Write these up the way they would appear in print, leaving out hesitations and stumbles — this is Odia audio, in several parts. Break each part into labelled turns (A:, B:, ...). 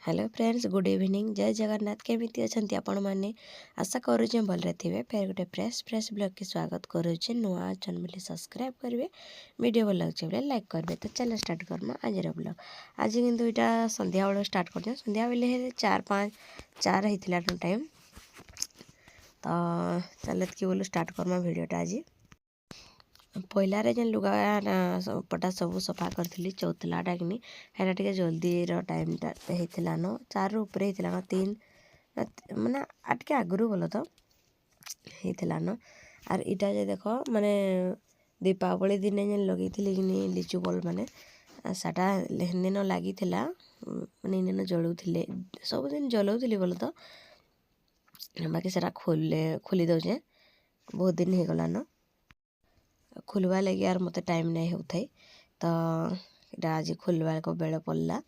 A: Hello friends, good evening. जय जगन्नाथ। केमिति अछंती आपण माने? आशा करूचे भलरे थिबे। फेर गोटे फ्रेश ब्लॉग के स्वागत करूचे। नुआ अछन बोले सब्सक्राइब करबे, वीडियो भल लागचे बोले लाइक करबे। तो चलो स्टार्ट करना आज ब्लॉग। आज किंतु इटा संध्या बेले स्टार्ट करछन। संध्या बेले 4 हितला टाइम। तो चलत कि बोलो स्टार्ट करमा वीडियोटा आज। पहले जेन लुगा पटा सब सफा करी चौथलाटा कि हेरा टे जल्दी टाइम होता न 4 ऊपर होता न 3 माने आटके आगु बोल तो होता न। आर इटा जे देख माने दीपावली दिन जेन लगे कि लिचु बल्ब माने साटा दिन लगी माने इन जलूले सब दिन जलाऊली बोल तो बाकी सारा खोली दौचे बहुत दिन हो गला न खोलवा लगे यार मत टाइम नहीं होता तो यहाँ आज खोलवा को बेल पड़ा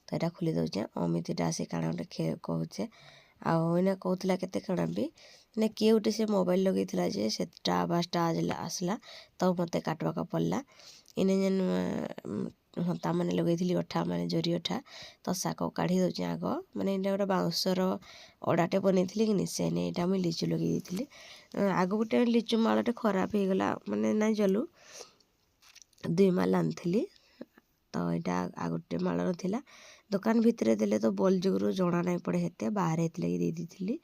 A: तो यहाँ खोली दौचे। अमितटा आसी काण गोटे कहे आना कहला के काण भी ना किए गोटे से मोबाइल लगे जे से आवाज़टा आज आसला तो मत काटवाक पड़ा। इने जेन हंता मैंने लगे अठा माने जरी अठा तो साक काढ़ी दौचे आग माने इटा गोटे बाउंसर अड़ाटे बनई कि से नहीं मुझे लिचु लगे आग गोटे लिचु मालटे खराब हो गला माने ना जलू 2 माल आनी तो यहाँ आ गोटे माल ना दुकान भितर देले तो बल जुगरू जना नहीं पड़े हेते बाहर लगी दे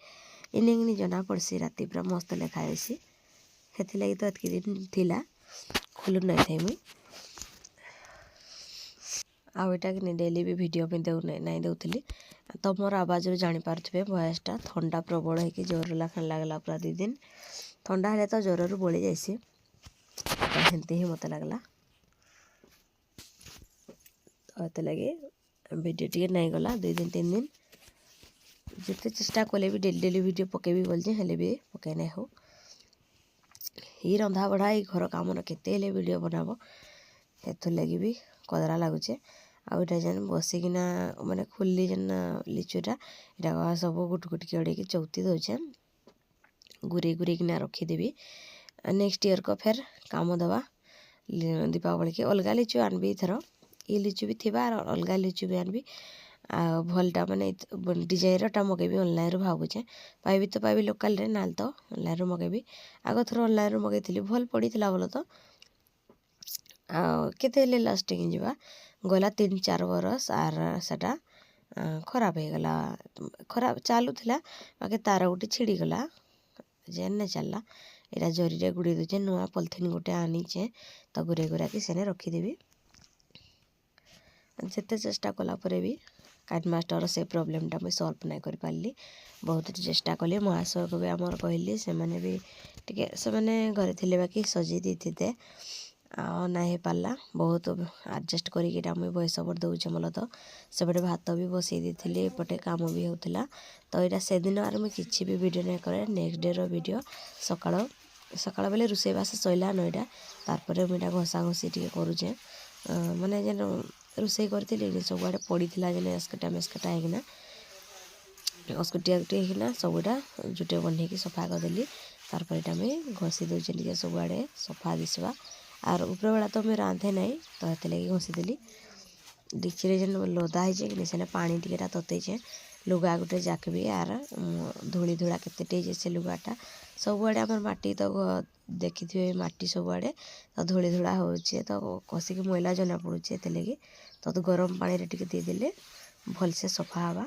A: इने कि जना पड़सी राति पूरा मस्त लेखाएसी से लगी तो एतकी दिन थिला खोलु नहीं थे मुई आईटा कि डेली भी वीडियो में दे नहीं दूली तो मोर आवाज़ जानीपारे वॉइसटा थंडा प्रबल होगी जोर लाखन लगला पूरा 2 दिन थंडा हेले तो ज्वर बोली जाइसी तो हेमती ही मत लगला तो ये लगे वीडियो टी नहीं गला 2 दिन 3 दिन जिते चेष्टा कले भी डेली वीडियो पकेबी बोलचे हेले भी पके नहीं हो ही रंधा बढ़ा ही घर काम केते वीडियो बनाब हेतु लगी भी कदरा लगुचे आईटा जेन बसिकिना माने खुली जेन लिचुटा यहाँ सब गुट गुटकी अड़ेकी चौती दौचे गुरेकिना रखीदेवी नेक्स्ट ईयर को फिर काम दवा दीपावली के अलग लिचु आनबी थर ये लिचु भी थी अलग लिचु भी आनबी भलटा माने डिजाइनटा मगेबी ऑनलाइन रू भावुचे पाइबी तो पाइबी लोकल रे ना तो ऑनलाइन रू मगेबी आग थर ऑनलाइन रू मगेली भल पड़ी बोल तो केते लास्टिंग जीवा गला 3-4 बरस आर सेटा खराब हो गला खराब चालू थिला बाकी तार गोटे छिड़ीगला जेन नहीं चलला यहाँ जरी गुड़े दूचे नुआ पॉलिथिन गोटे आनीचे तो गुरा कि सेने रखीदेवी जिते चेष्टा कलापर भी काइन मास्टर से प्रोब्लेमटा मुझे सल्व नहीं कर पारि बहुत चेष्टा कली महाशय को भी आमर कहली से मैंने भी टिके से मैंने घरे थे बाकी सजे देते नहीं हो पारा बहुत आडजस्ट करा मुझे बयस पर दौचे मोल तो सेपटे भात भी बसई देती एपटे काम भी होता तो यहाँ से दिन आर मुझे किसी भी वीडियो नहीं करे नेक्स्ट डे वीडियो सकाळ सकाळ बेले रोषेईबास सैला नईटा तारपर मुझे घसा घसी टे करुचे माने जेन रोषे करी सब आड़े पड़ी जेन एस्कटा मेस्कटा होना अस्कुटिया गुटी होना सबुटा जुटे बन्हेकी सफा करदेली तारपर यहाँ मुझे घसी दौचे टे सब आड़े सफा दिशा आर ऊपर बेला तो मुझे रांधे नहीं तो ये लगे घसीदेली डिक्ची जेन लदा हो सेने पानी टिकेटा ततईचे लुगा गोटे जाकबी आर धूली धूला केते से लुगाटा सबुआड़े आम माटी तो देखी थे माटी सबुआड़े तो धूली धूला होचे तो कसिक मैला जना पड़ुचे ये लगे तो गरम पानी रे देदेले भलसे सफा हवा।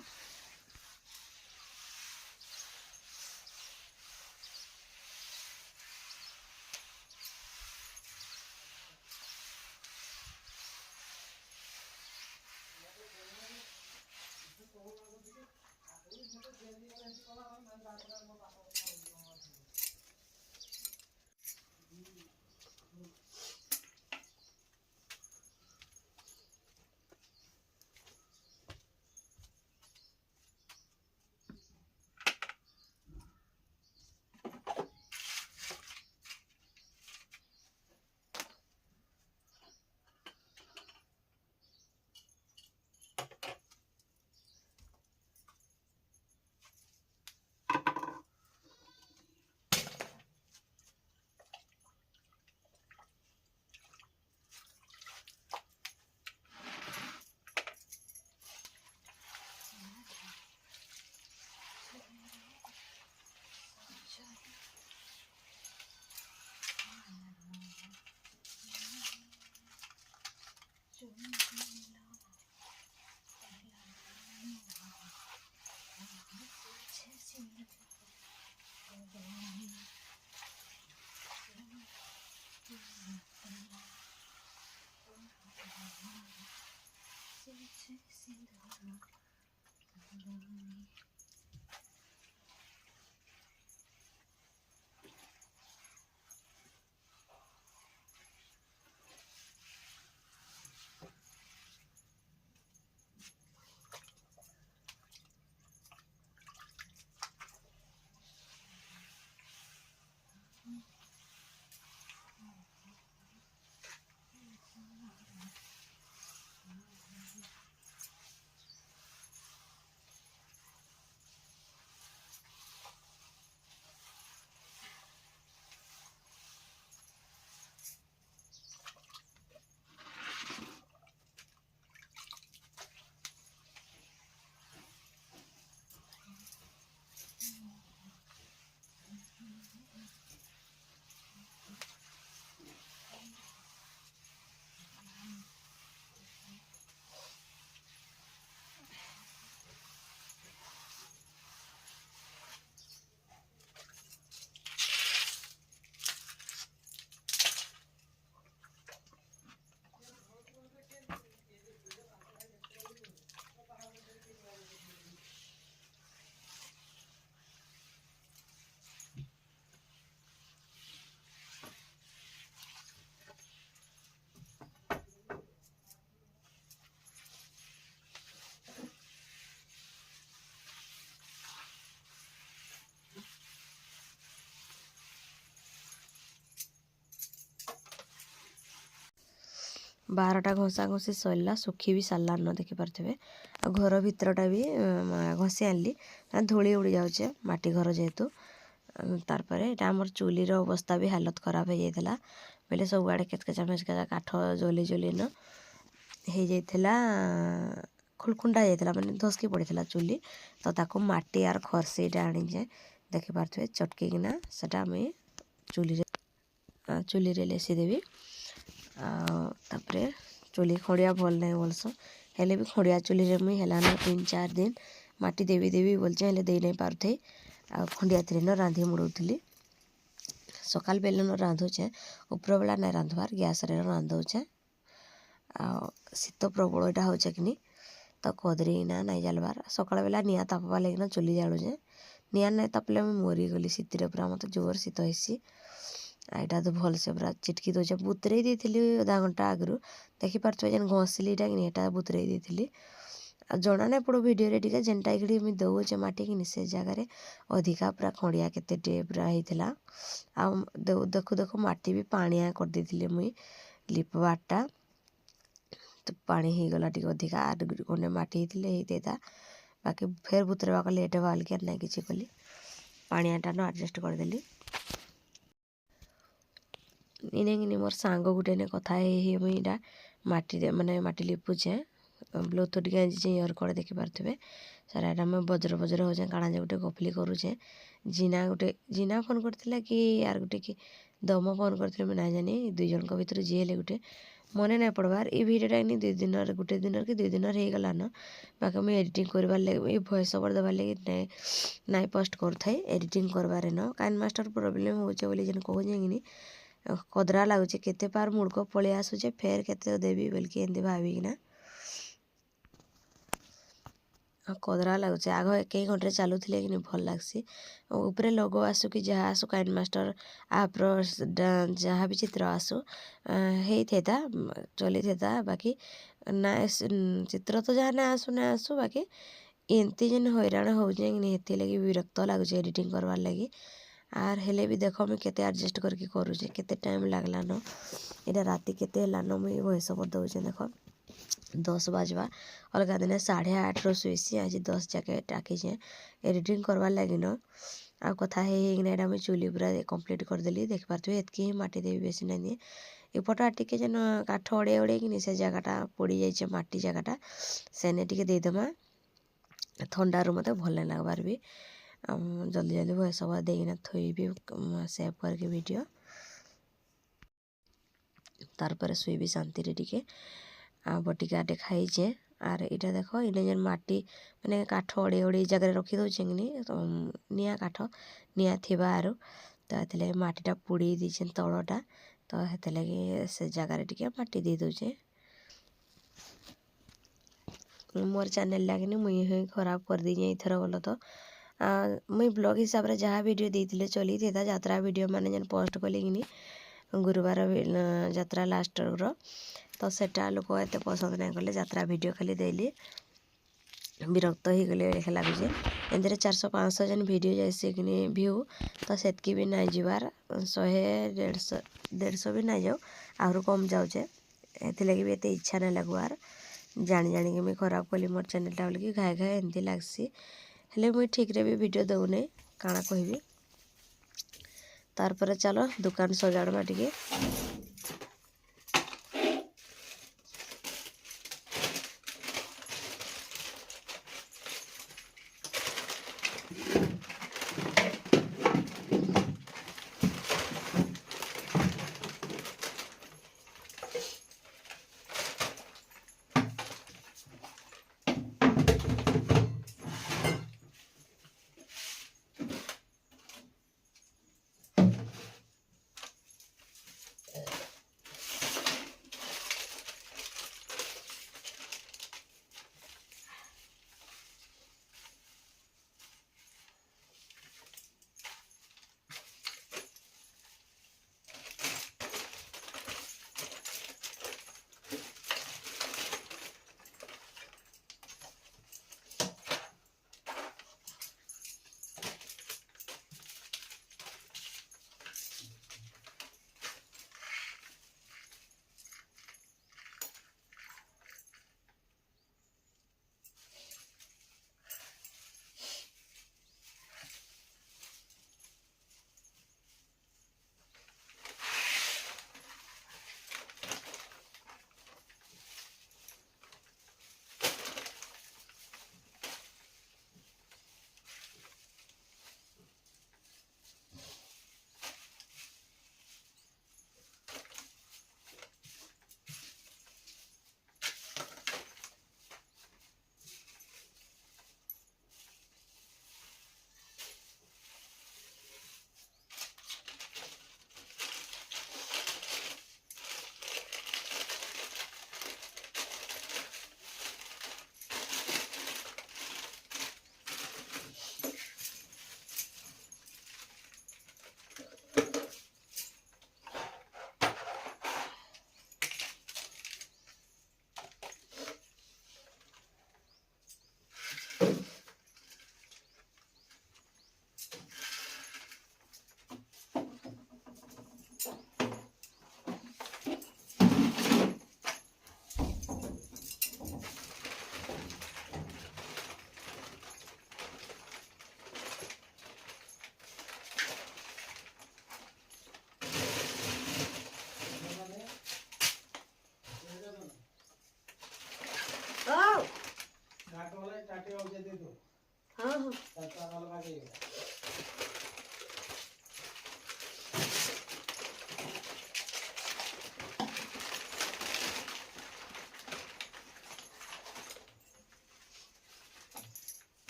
A: 12ଟା ଘଷା ଘଷି ସରିଲା ଶୁଖି ବି ସାରିଲାନ ଦେଖିପାରୁଥିବେ। ଆଉ ଘର ଭିତରଟା ବି ଘଷି ଆଣିଲି ଧୂଳି ଉଡ଼ି ଯାଉଛେ ମାଟି ଘର ଯେହେତୁ। ତାପରେ ଏଇଟା ଆମର ଚୁଲିର ଅବସ୍ଥା ବି ହାଲତ ଖରାପ ହେଇଯାଇଥିଲା ବୋଇଲେ ସବୁଆଡ଼େ କେଚକେଚା ମେଚକେଚା କାଠ ଜଲି ଜଲିନ ହେଇଯାଇଥିଲା ଖୁଳଖୁଣ୍ଡା ହେଇଯାଇଥିଲା ମାନେ ଧସକି ପଡ଼ିଥିଲା ଚୁଲି। ତ ତାକୁ ମାଟି ଆର ଖରସିଟା ଆଣିଛେ ଦେଖିପାରୁଥିବେ ଚଟକିକିନା ସେଟା ମୁଇଁ ଚୁଲିରେ ଲେସିଦେବି। ଆଉ ତାପରେ ଚୁଲି ଖଡ଼ିଆ ଭଲ ନାହିଁ ବୋଲସ ହେଲେ ବି ଖଡ଼ିଆ ଚୁଲିରେ ମୁଇଁ ହେଲାନ 3-4 ଦିନ ମାଟି ଦେବି ଦେବି ବୋଲଛେ ହେଲେ ଦେଇ ନାଇଁ ପାରୁଥେ। ଆଉ ଖଣ୍ଡିଆ ଥିରିନ ରାନ୍ଧି ମୁଡ଼ୁଥିଲି। ସକାଳ ବେଲନ ରାନ୍ଧୁଛେ ଉପରବେଳା ନାଇଁ ରାନ୍ଧବାର ଗ୍ୟାସରେ ରାନ୍ଧୁଛେ। ଆଉ ଶୀତ ପ୍ରବଳ ଏଇଟା ହଉଛେ କିନି ତ କଦରିନା ନାଇଁ ଜାଲବାର ସକାଳ ବେଲା ନିଆଁ ତାପବା ଲାଗିନା ଚୁଲି ଜାଳୁଛେ। ନିଆଁ ନାଇଁ ତାପଲେ ମୁଇଁ ମରିଗଲି ଶୀତରେ ପୁରା ମତେ ଜୋର ଶୀତ ହେସି। ଏଇଟା ତ ଭଲସେ ପୁରା ଚିଟକି ଦଉଛେ ବୁତରେଇ ଦେଇଥିଲି ଅଧା ଘଣ୍ଟା ଆଗରୁ ଦେଖିପାରୁଥିବେ ଯେନ୍ ଘଷିଲିଟା କିନି ଏଇଟା ବୁତରେଇ ଦେଇଥିଲି। ଆଉ ଜଣା ନାଇଁ ପଡ଼ୁ ଭିଡ଼ିଓରେ ଟିକେ ଯେନ୍ଟା କିରି ମୁଇଁ ଦଉଛେ ମାଟିକିନି ସେ ଜାଗାରେ ଅଧିକା ପୁରା ଖଣ୍ଡିଆ କେତେ ପୁରା ହେଇଥିଲା। ଆଉ ଦେଖୁ ଦେଖୁ ମାଟି ବି ପାଣିଆ କରିଦେଇଥିଲି ମୁଇଁ ଲିପବାରଟା ତ ପାଣି ହେଇଗଲା ଟିକେ ଅଧିକା ଆର ଗଣ୍ଡେ ମାଟି ହେଇଥିଲେ ହେଇଯାଇତା ବାକି ଫେର ବୁତରେଇବା ଲେଟ୍ ହେବା ବୋଲିକି ନାଇଁ କିଛି କଲି ପାଣିଆଟା ନ ଆଡ଼ଜଷ୍ଟ କରିଦେଲି। ଇନେକିନି ମୋର୍ ସାଙ୍ଗ ଗୋଟେ ନେ କଥା ହେଇ ମୁଇଁ ଏଇଟା ମାଟିରେ ମାନେ ମାଟି ଲିପୁଛେ ବ୍ଲୁଟୁଥ୍ ଟିକେ ଆଣିଛେ ଇୟରକର୍ଡ଼ ଦେଖିପାରୁଥିବେ। ସାର୍ ଏଇଟା ଆମେ ବଜର ହଉଛେ କାଣା ଯେ ଗୋଟେ ଗପଲି କରୁଛେ। ଜିନା ଫୋନ୍ କରିଥିଲା କି ଆର୍ ଗୋଟେ କି ଦମ ଫୋନ୍ କରିଥିଲେ ମୁଁ ନାଇଁ ଜାନି 2 ଜଣଙ୍କ ଭିତରୁ ଯିଏ ହେଲେ ଗୋଟେ ମନେ ନାଇଁ ପଡ଼ବାର୍। ଏଇ ଭିଡ଼ିଓଟା ଏନି 2 ଦିନର ଗୋଟେ ଦିନର କି 2 ଦିନର ହେଇଗଲାନ ବାକି ମୁଇଁ ଏଡ଼ିଟିଂ କରିବାର୍ ଲାଗି ଏଇ ଭଏସ୍ ଓଭର୍ ଦେବାର୍ ଲାଗି ନାଇଁ ପୋଷ୍ଟ କରୁଥାଏ ଏଡ଼ିଟିଂ କରବାରେ ନ କାଇନ୍ ମାଷ୍ଟର ପ୍ରୋବ୍ଲେମ୍ ହଉଛେ ବୋଲି ଯେନ୍ କହୁଛେ କିନି କଦରା ଲାଗୁଛେ କେତେ ପାର ମୁଡ଼କ ପଳେଇ ଆସୁଛେ ଫେର୍ କେତେ ଦେବି ବୋଲିକି ଏମିତି ଭାବିକିନା କଦରା ଲାଗୁଛେ। ଆଗ 1 ଘଣ୍ଟାରେ ଚାଲୁଥିଲେ କିନି ଭଲ୍ ଲାଗ୍ସି। ଉପରେ ଲୋଗୋ ଆସୁ କି ଯାହା ଆସୁ କାଇନ୍ ମାଷ୍ଟର ଆପ୍ର ଯାହା ବି ଚିତ୍ର ଆସୁ ହେଇଥେତା ଚଲିଥେତା ବାକି ନା ଚିତ୍ର ତ ଯାହା ନା ଆସୁ ବାକି ଏମିତି ଯେନ୍ ହଇରାଣ ହଉଛେ କିନି ହେଥିଲାଗି ବିରକ୍ତ ଲାଗୁଛେ ଏଡ଼ିଟିଂ କରବାର୍ ଲାଗି। ଆର୍ ହେଲେ ବି ଦେଖ ମୁଇଁ କେତେ ଆଡ଼ଜଷ୍ଟ କରିକି କରୁଛେ କେତେ ଟାଇମ୍ ଲାଗଲାନ ଏଇଟା ରାତି କେତେ ହେଲାନ ମୁଇଁ ଭଏସ୍ ଓଭର୍ ଦଉଛେ ଦେଖ 10 ବାଜବା ଅଲଗା ଦିନେ 8:30ରୁ ଶୋଇସି ଆଜି 10 ଯାକେ ଡାକିଛେ ଏଡ଼ିଟିଂ କରବାର୍ ଲାଗିନ। ଆଉ କଥା ହେଇକିନା ଏଇଟା ମୁଇଁ ଚୁଲି ପୁରା କମ୍ପ୍ଲିଟ୍ କରିଦେଲି ଦେଖିପାରୁଥିବେ ଏତ୍କି ହିଁ ମାଟି ଦେବି ବେଶୀ ନାଇଁ ଦିଏ। ଏପଟା ଟିକେ ଯେନ୍ କାଠ ଅଡ଼େଇକିନି ସେ ଜାଗାଟା ପୋଡ଼ି ଯାଇଛେ ମାଟି ଜାଗାଟା ସେନେ ଟିକେ ଦେଇଦେମା ଥଣ୍ଡାରୁ ମତେ ଭଲ ନାଇଁ ଲାଗବାର୍ ବି। ଜଲ୍ଦି ଭଏସ୍ ଓଭର୍ ଦେଇକିନା ଥୋଇବି ସେଭ୍ କରିକି ଭିଡ଼ିଓ ତାରପରେ ଶୋଇବି ଶାନ୍ତିରେ ଟିକେ। ଆଉ ବଟିକାଟେ ଖାଇଛେ ଆର୍ ଏଇଟା ଦେଖ ଏଇଟା ଯେନ୍ ମାଟି ମାନେ କାଠ ଅଡ଼େଇ ଜାଗାରେ ରଖି ଦଉଛେ କିନି ନିଆଁ କାଠ ନିଆଁ ଥିବା ଆରୁ ତ ହେଥିଲାଗି ମାଟିଟା ପୋଡ଼ି ଦେଇଛେ ତଳଟା ତ ହେଥିଲାଗି ସେ ଜାଗାରେ ଟିକେ ମାଟି ଦେଇ ଦଉଛେ। ମୋର୍ ଚ୍ୟାନେଲ୍ ଲାଗିନି ମୁଇଁ ହିଁ ଖରାପ କରିଦେଇଛେ ଏଇଥର ଗଲ ତ ମୁଇଁ ବ୍ଲଗ୍ ହିସାବରେ ଯାହା ଭିଡ଼ିଓ ଦେଇଥିଲେ ଚଲିଥିଲା ଯାତ୍ରା ଭିଡ଼ିଓ ମାନେ ଯେନ୍ ପୋଷ୍ଟ କଲି କିନି ଗୁରୁବାର ଯାତ୍ରା ଲାଷ୍ଟର ତ ସେଟା ଲୋକ ଏତେ ପସନ୍ଦ ନାଇଁ କଲେ ଯାତ୍ରା ଭିଡ଼ିଓ ଖାଲି ଦେଲି ବିରକ୍ତ ହେଇଗଲେ ଲେଖା ଲାଗୁଛେ। ଏଥିରେ 400-500 ଯେନ୍ ଭିଡ଼ିଓ ଯାଏସି କିନି ଭିୟୁ ତ ସେତ୍କି ବି ନାଇଁ ଯିବାର୍ 100-150 ବି ନାଇଁ ଯାଉ ଆହୁରି କମ୍ ଯାଉଛେ ଏଥିଲାଗି ବି ଏତେ ଇଚ୍ଛା ନାଇଁ ଲାଗବାର୍। ଜାଣିକି ମୁଇଁ ଖରାପ କଲି ମୋର୍ ଚ୍ୟାନେଲ୍ଟା ବୋଲିକି ଘାଏ ଏମିତି ଲାଗ୍ସି। ହେଲେ ମୁଇଁ ଠିକ୍ରେ ବି ଭିଡ଼ିଓ ଦଉନାଇଁ କାଣା କହିବି। ତାରପରେ ଚାଲ ଦୁକାନ ସଜାଡ଼ବା ଟିକେ।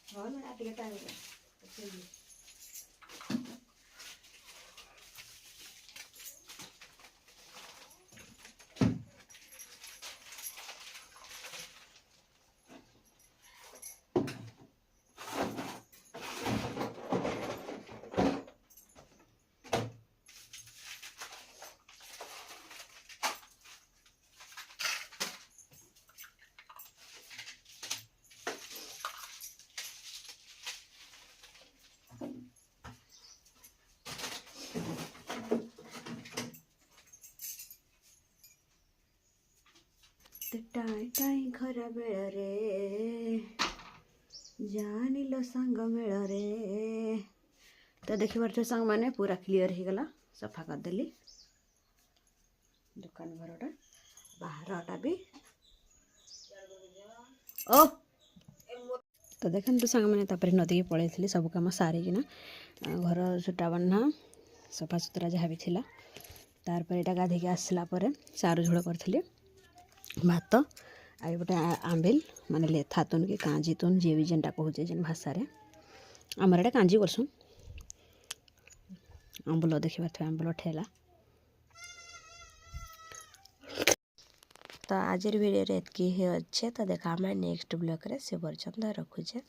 A: हाँ ना ଟିକେ टाइम टाई टाई खरा बेल रे जानिल सांग मेल रे। तो देखी पार्थ सांग मैंने पूरा क्लीयर हो गला सफा करदेली दुकान घरटा बाहरटा भी ओ तो देखते तो सांग मैंने तापर नदी के पलैली सब कम सारिकिना घर सुटा बन्हा सफा सुतरा जहाँ भी थिला तार पर एटा गाधे के आसला परे सारू झोल करी भात आ गोटे आंबिल माने थातुन कि कांजी तुन जी भी जेनटा कहे जेन भाषा आमर एटा कांजी करसुँ आंबुल देखिए आंबुल ठेला। तो आज वीडियो एतकी ही अच्छे तो देखा नेक्स्ट ब्लॉग रे से पर्यंत रखुचे।